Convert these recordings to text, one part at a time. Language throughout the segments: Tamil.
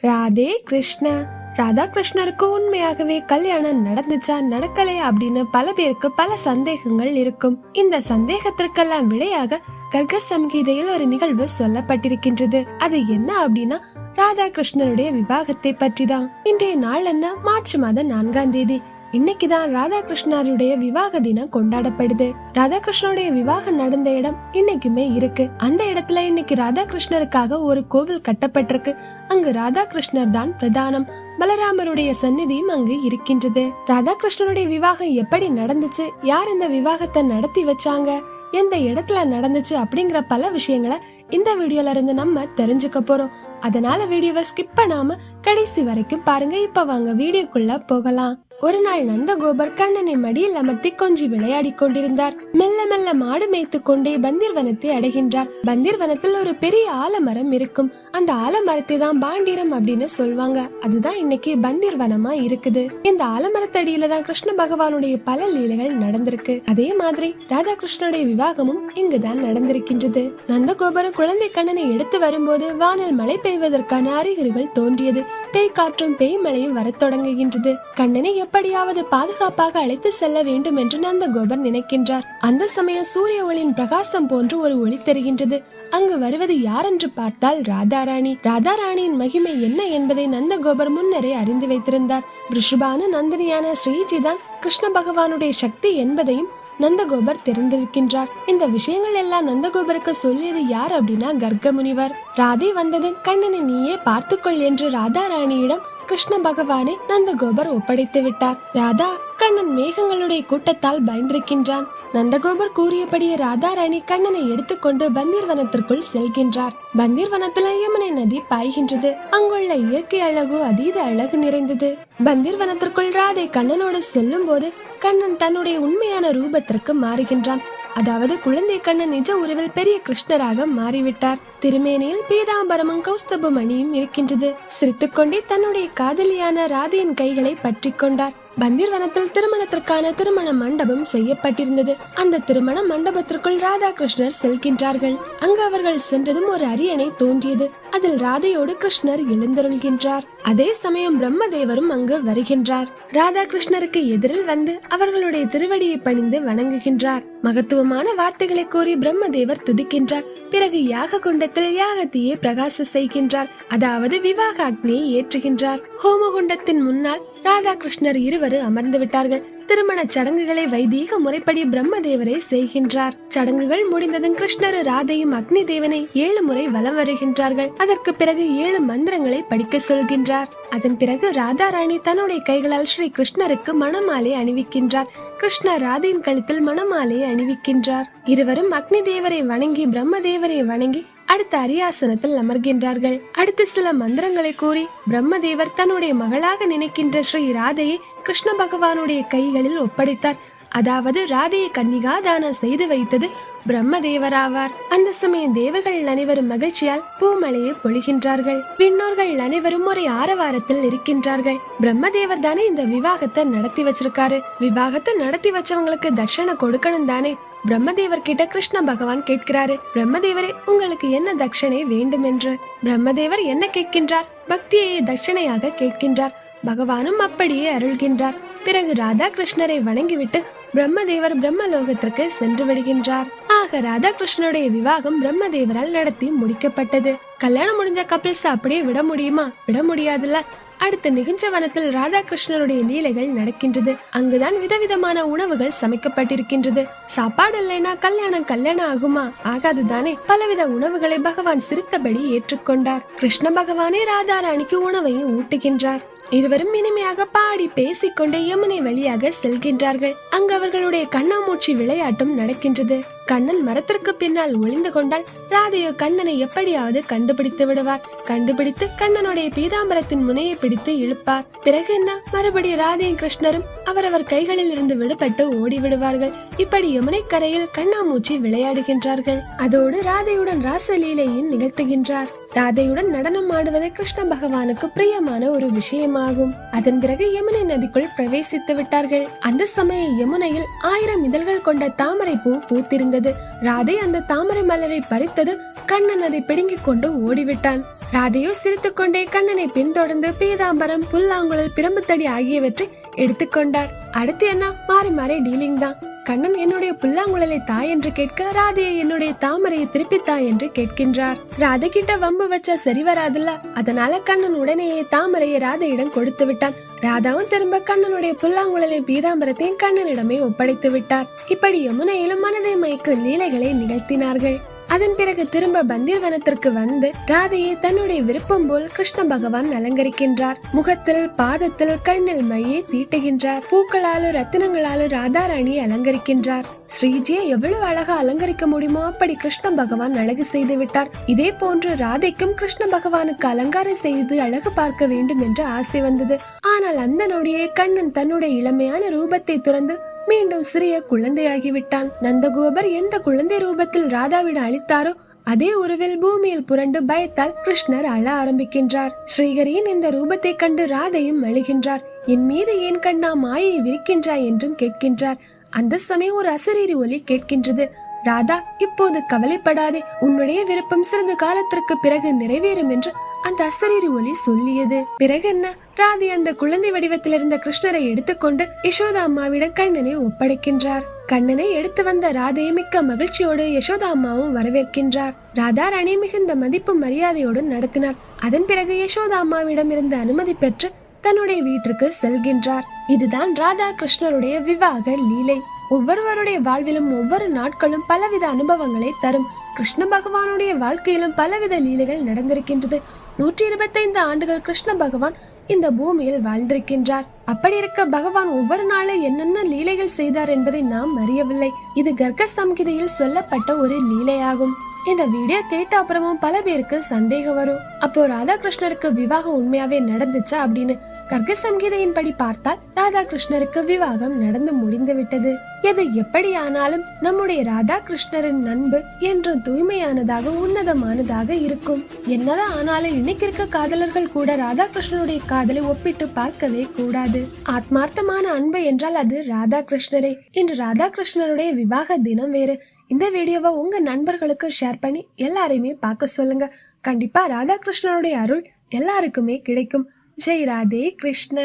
ராதே கிருஷ்ணா. ராதா கிருஷ்ணருக்கு உண்மையாகவே கல்யாணம் நடந்துச்சா நடக்கலையா அப்படின்னு பல பேருக்கு பல சந்தேகங்கள் இருக்கும். இந்த சந்தேகத்திற்கெல்லாம் விடையாக கர்க சம்ஹிதையில் ஒரு நிகழ்வு சொல்லப்பட்டிருக்கின்றது. அது என்ன அப்படின்னா ராதா கிருஷ்ணருடைய விவாகத்தை பற்றி தான். இன்றைய நாள் என்ன? மார்ச் மாதம் 4ஆம் தேதி. இன்னைக்குதான் ராதா கிருஷ்ணருடைய விவாக தினம் கொண்டாடப்படுது. ராதா கிருஷ்ணருடைய விவாகம் நடந்த இடம் இன்னைக்குமே இருக்கு. அந்த இடத்துல இன்னைக்கு ராதா கிருஷ்ணருக்காக ஒரு கோவில் கட்டப்பட்டிருக்கு. அங்கு ராதா கிருஷ்ணர் தான் பிரதானம். பலராமருடைய சந்நிதியும் அங்கு இருக்கின்றது. ராதா கிருஷ்ணருடைய விவாகம் எப்படி நடந்துச்சு, யார் இந்த விவாகத்தை நடத்தி வச்சாங்க, எந்த இடத்துல நடந்துச்சு அப்படிங்கிற பல விஷயங்களை இந்த வீடியோல இருந்து நம்ம தெரிஞ்சுக்க போறோம். அதனால வீடியோவை ஸ்கிப் பண்ணாம கடைசி வரைக்கும் பாருங்க. இப்ப வாங்க வீடியோக்குள்ள போகலாம். ஒரு நாள் நந்தகோபர் கண்ணனை மடியில் அமர்த்தி கொஞ்சி விளையாடி கொண்டிருந்தார். மெல்ல மெல்ல மாடு மேய்த்து கொண்டே பந்திர்வனத்தை அடைகின்றார். பந்திர்வனத்தில் ஒரு பெரிய ஆலமரம் இருக்கும். அந்த ஆலமரத்தை தான் பாண்டீரம் அப்படின்னு சொல்வாங்க. அதுதான் இன்னைக்கு பந்திர்வனமா இருக்குது. இந்த ஆலமரத்தடியில தான் கிருஷ்ண பகவானுடைய பல லீலைகள் நடந்திருக்கு. அதே மாதிரி ராதா கிருஷ்ணனுடைய விவாகமும் இங்குதான் நடந்திருக்கின்றது. நந்தகோபரும் குழந்தை கண்ணனை எடுத்து வரும்போது வானில் மழை பெய்வதற்கான அறிகுறிகள் தோன்றியது. பேய் காற்றும் பேய் மழையும் வரத் தொடங்குகின்றது. கண்ணனை எப்படியாவது பாதுகாப்பாக அழைத்து செல்ல வேண்டும் என்று நந்தகோபர் நினைக்கின்றார். அந்த சமயம் சூரிய ஒளியின் பிரகாசம் போன்று ஒரு ஒளி தெரிகின்றது. அங்கு வருவது யார் என்று பார்த்தால் ராதாராணி. ராதாராணியின் மகிமை என்ன என்பதை நந்தகோபர் முன்னரே அறிந்து வைத்திருந்தார். ரிஷபான நந்தினியான ஸ்ரீஜிதான் கிருஷ்ண பகவானுடைய சக்தி என்பதையும் நந்தகோபர் தெரிந்திருக்கின்றார். இந்த விஷயங்கள் எல்லாம் நந்தகோபருக்கு சொல்லியது யார் அப்படின்னா கர்க முனிவர். ராதை வந்தது கண்ணனை நீயே பார்த்துக்கொள் என்று ராதாராணியிடம் கிருஷ்ண பகவானை நந்தகோபர் ஒப்படைத்து விட்டார். ராதா கண்ணன் மேகங்களுடைய கூட்டத்தால் பயந்திருக்கின்றான். நந்தகோபர் கூறியபடியே ராதாராணி கண்ணனை எடுத்துக்கொண்டு பந்தீர்வனத்திற்குள் செல்கின்றார். பந்தீர்வனத்துல யமுனை நதி பாய்கின்றது. அங்குள்ள இயற்கை அழகு அதீத அழகு நிறைந்தது. பந்தீர்வனத்திற்குள் ராதை கண்ணனோடு செல்லும் போது கண்ணன் தன்னுடைய உண்மையான ரூபத்திற்கு மாறுகின்றான். அதாவது குழந்தை கண்ணன் நிஜ உருவில் பெரிய கிருஷ்ணராக மாறிவிட்டார். திருமேனியில் பீதாம்பரமும் கௌஸ்தப மணியும் இருக்கின்றது. சிரித்துக்கொண்டே தன்னுடைய காதலியான ராதையின் கைகளை பற்றி கொண்டார். பந்தீர்வனத்தில் திருமணத்திற்கான திருமண மண்டபம் செய்யப்பட்டிருந்தது. அந்த திருமண மண்டபத்திற்குள் ராதா கிருஷ்ணர் செல்கின்றார்கள். அங்கு அவர்கள் சென்றதும் ஒரு அரியணை தோன்றியது. அதில் ராதையோடு கிருஷ்ணர் எழுந்தருள்கின்றார். அதே சமயம் பிரம்மதேவரும் அங்கு வருகின்றார். ராதா கிருஷ்ணருக்கு எதிரில் வந்து அவர்களுடைய திருவடியை பணிந்து வணங்குகின்றார். மகத்துவமான வார்த்தைகளை கூறி பிரம்மதேவர் துதிக்கின்றார். பிறகு யாக குண்டத்தில் யாகத்தையே பிரகாச செய்கின்றார். அதாவது விவாக அக்னியை ஏற்றுகின்றார். ஹோமகுண்டத்தின் முன்னால் ராதா கிருஷ்ணர் இருவரும் அமர்ந்து விட்டார்கள். திருமண சடங்குகளை வைதீக முறைப்படி பிரம்மதேவரை செய்கின்றார். சடங்குகள் முடிந்ததும் கிருஷ்ணர் ராதையும் அக்னி தேவனை 7 முறை வலம் வருகின்றார்கள். அதற்கு பிறகு 7 மந்திரங்களை படிக்க சொல்கின்றார். அதன் பிறகு ராதாராணி தன்னுடைய கைகளால் ஸ்ரீ கிருஷ்ணருக்கு மணமாலை அணிவிக்கின்றார். கிருஷ்ணர் ராதையின் கழுத்தில் மணமாலையை அணிவிக்கின்றார். இருவரும் அக்னி தேவரை வணங்கி பிரம்மதேவரை வணங்கி அடுத்த அரியாசனத்தில் அமர்கின்றார்கள். அடுத்து சில மந்திரங்களை கூறி பிரம்மதேவர் தன்னுடைய மகளாக நினைக்கின்ற ஸ்ரீ ராதையை கிருஷ்ண பகவானுடைய கைகளில் ஒப்படைத்தார். அதாவது ராதையை கன்னிகாதானம் செய்து வைத்தது பிரம்மதேவராவார். அந்த சமயம் தேவர்கள் அனைவரும் மகிழ்ச்சியால் பூமலையை பொழிகின்றார்கள். விண்ணோர்கள் அனைவரும் ஒரு ஆரவாரத்தில் இருக்கின்றார்கள். பிரம்மதேவர் தானே இந்த விவாகத்தை நடத்தி வச்சிருக்காரு. விவாகத்தை நடத்தி வச்சவங்களுக்கு தட்சணை கொடுக்கணும் தானே. பிரம்மதேவர் கிட்ட கிருஷ்ண பகவான் கேட்கிறாரு, பிரம்மதேவரே உங்களுக்கு என்ன தட்சணை வேண்டும் என்று. பிரம்மதேவர் என்ன கேட்கின்றார்? பக்தியை தட்சணையாக கேட்கின்றார். பகவானும் அப்படியே அருள்கின்றார். பிறகு ராதா கிருஷ்ணரை வணங்கிவிட்டு பிரம்மதேவர் பிரம்மலோகத்திற்கு சென்று விடுகின்றார். ஆக ராதா கிருஷ்ணனுடைய விவாகம் பிரம்மதேவரால் நடத்தி முடிக்கப்பட்டது. கல்யாணம் முடிஞ்ச கப்பிள்ஸ் அப்படியே விட முடியுமா? விட முடியாதுல்ல. அடுத்த நிகழ்ச்ச வனத்தில் ராதா கிருஷ்ணனுடைய லீலைகள் நடக்கின்றது. அங்குதான் விதவிதமான உணவுகள் சமைக்கப்பட்டிருக்கின்றது. சாப்பாடு இல்லைன்னா கல்யாணம் ஆகுமா? ஆகாது தானே. பலவித உணவுகளை பகவான் சிரித்தபடி ஏற்றுக்கொண்டார். கிருஷ்ண பகவானே ராதாராணிக்கு உணவையும் ஊட்டுகின்றார். இருவரும் இனிமையாக பாடி பேசிக்கொண்டே யமுனை வழியாக செல்கின்றார்கள். அங்கு அவர்களுடைய கண்ணாமூச்சி விளையாட்டும் நடக்கின்றது. கண்ணன் மரத்திற்கு பின்னால் ஒளிந்து கொண்டால் ராதையோ கண்ணனை எப்படியாவது கண்டுபிடித்து விடுவார். கண்டுபிடித்து கண்ணனுடைய பீதாம்பரத்தின் முனையை பிடித்து இழுப்பார். பிறகு என்ன, மறுபடி ராதையும் கிருஷ்ணரும் அவரவர் கைகளில் இருந்து விடுபட்டு ஓடி விடுவார்கள். இப்படி யமுனை கரையில் கண்ணாமூச்சி விளையாடுகின்றார்கள். அதோடு ராதையுடன் ராசலீலையும் நிகழ்த்துகின்றார். ராதையுடன் நடனம் ஆடுவது கிருஷ்ண பகவானுக்கு பிரியமான ஒரு விஷயமாகும். அதன் பிறகு யமுனை நதிக்குள் பிரவேசித்து விட்டார்கள். அந்த சமயம் யமுனையில் 1000 இதழ்கள் கொண்ட தாமரை பூ பூத்திருந்தது. ராதை அந்த தாமரை மலரை பறித்தது கண்ணன் அதை பிடுங்கிக் கொண்டு ஓடிவிட்டான். ராதையோ சிரித்துக்கொண்டே கண்ணனை பின்தொடர்ந்து பீதாம்பரம், புல்லாங்குழல், பிரம்புத்தடி ஆகியவற்றை எடுத்துக்கொண்டார். அடுத்து என்ன, மாறி மாறி டீலிங் தான். கண்ணன் என்னுடைய புல்லாங்குழலை தாய் என்று கேட்க, ராதையை என்னுடைய தாமரையை திருப்பி தாய் என்று கேட்கின்றார். ராதை கிட்ட வம்பு வச்சா சரி வராதுல்ல, அதனால கண்ணன் உடனேயே தாமரையை ராதையிடம் கொடுத்து விட்டான். ராதாவும் திரும்ப கண்ணனுடைய புல்லாங்குழலை பீதாம்பரத்தையும் கண்ணனிடமே ஒப்படைத்து விட்டார். இப்படி யமுனையிலும் மனதை மயக்க லீலைகளை நிகழ்த்தினார்கள். அதன் பிறகு திரும்ப பந்தீர்வனத்திற்கு வந்து ராதையை தன்னுடைய விருப்பம் போல் கிருஷ்ண பகவான் அலங்கரிக்கின்றார். முகத்தில், பாதத்தில், கண்ணில் மையை தீட்டுகின்றார். பூக்களாலும் ரத்தினங்களாலும் ராதாராணியை அலங்கரிக்கின்றார். ஸ்ரீஜியை எவ்வளவு அழகா அலங்கரிக்க முடியுமோ அப்படி கிருஷ்ண பகவான் அழகு செய்து விட்டார். இதே போன்று ராதைக்கும் கிருஷ்ண பகவானுக்கு அலங்காரம் செய்து அழகு பார்க்க வேண்டும் என்று ஆசை வந்தது. ஆனால் அந்த நொடியே கண்ணன் தன்னுடைய இளமையான ரூபத்தை துறந்து மீண்டும் சிறிய குழந்தையாகிவிட்டான். நந்தகோபர் எந்த குழந்தை ரூபத்தில் ராதாவிடம் அளித்தாரோ அதே உருவில் பூமியில் புரண்டு பயத்தால் கிருஷ்ணர் அழ ஆரம்பிக்கின்றார். ஸ்ரீஹரியின் இந்த ரூபத்தை கண்டு ராதையும் அழுகின்றார். என் மீது ஏன் கண்ணா மாயை விரிக்கின்றாய் என்றும் கேட்கின்றார். அந்த சமயம் ஒரு அசரீரி ஒலி கேட்கின்றது. ராதா, இப்போது கவலைப்படாதே, உன்னுடைய விருப்பம் சிறிது காலத்திற்கு பிறகு நிறைவேறும் என்று அந்த அசரீரி ஒலி சொல்லியது. பிறகு என்ன, ராதை அந்த குழந்தை வடிவத்தில் இருந்த கிருஷ்ணரை எடுத்துக்கொண்டு யசோதா அம்மாவிடம் கண்ணனை ஒப்படைக்கின்றார். கண்ணனை எடுத்து வந்த ராதையை மிக்க மகிழ்ச்சியோடு யசோதா அம்மாவும் வரவேற்கின்றார். ராதாராணி மிகுந்த மதிப்பு மரியாதையோடு நடத்தினார். அதன் பிறகு யசோதா அம்மாவிடம் இருந்த அனுமதி பெற்று தன்னுடைய வீட்டிற்கு செல்கின்றார். இதுதான் ராதா கிருஷ்ணருடைய விவாக லீலை. ஒவ்வொருவருடைய வாழ்விலும் ஒவ்வொரு நாட்களும் பலவித அனுபவங்களை தரும். கிருஷ்ண பகவானுடைய வாழ்க்கையிலும் பலவித லீலைகள் நடந்திருக்கின்றது. 125 ஆண்டுகள் கிருஷ்ண பகவான் இந்த பூமியில் வாழ்ந்திருக்கின்றார். அப்படி இருக்க பகவான் ஒவ்வொரு நாளும் என்னென்ன லீலைகள் செய்தார் என்பதை நாம் அறியவில்லை. இது கர்க சம்ஹிதையில் சொல்லப்பட்ட ஒரு லீலையாகும். இந்த வீடியோ கேட்ட அப்புறமும் பல பேருக்கு சந்தேகம் வரும், அப்போ ராதாகிருஷ்ணருக்கு விவாகம் உண்மையாவே நடந்துச்சா அப்படின்னு. கர்க சம்ஹிதையின் படி பார்த்தால் ராதாகிருஷ்ணருக்கு விவாகம் நடந்து முடிந்து விட்டது. எது எப்படி ஆனாலும் நம்முடைய ராதாகிருஷ்ணரின் அன்பு என்றும் தூய்மையானதாக உன்னதமானதாக இருக்கும். என்னதான் ஆனாலும் இன்னைக்கு இருக்க காதலர்கள் கூட ராதாகிருஷ்ணனுடைய காதலை ஒப்பிட்டு பார்க்கவே கூடாது. ஆத்மார்த்தமான அன்பு என்றால் அது ராதாகிருஷ்ணரே. இன்று ராதாகிருஷ்ணருடைய விவாக தினம் வேறு. இந்த வீடியோவை உங்க நண்பர்களுக்கு ஷேர் பண்ணி எல்லாரையுமே பார்க்க சொல்லுங்க. கண்டிப்பா ராதாகிருஷ்ணனுடைய அருள் எல்லாருக்குமே கிடைக்கும். ஜெய் ராதே கிருஷ்ண.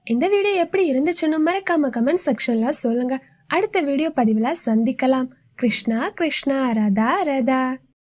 இந்த வீடியோ எப்படி இருந்துச்சுன்னு மறக்காம கமெண்ட் செக்ஷன்ல சொல்லுங்க. அடுத்த வீடியோ பதிவுல சந்திக்கலாம். கிருஷ்ணா கிருஷ்ணா, ராதா ராதா.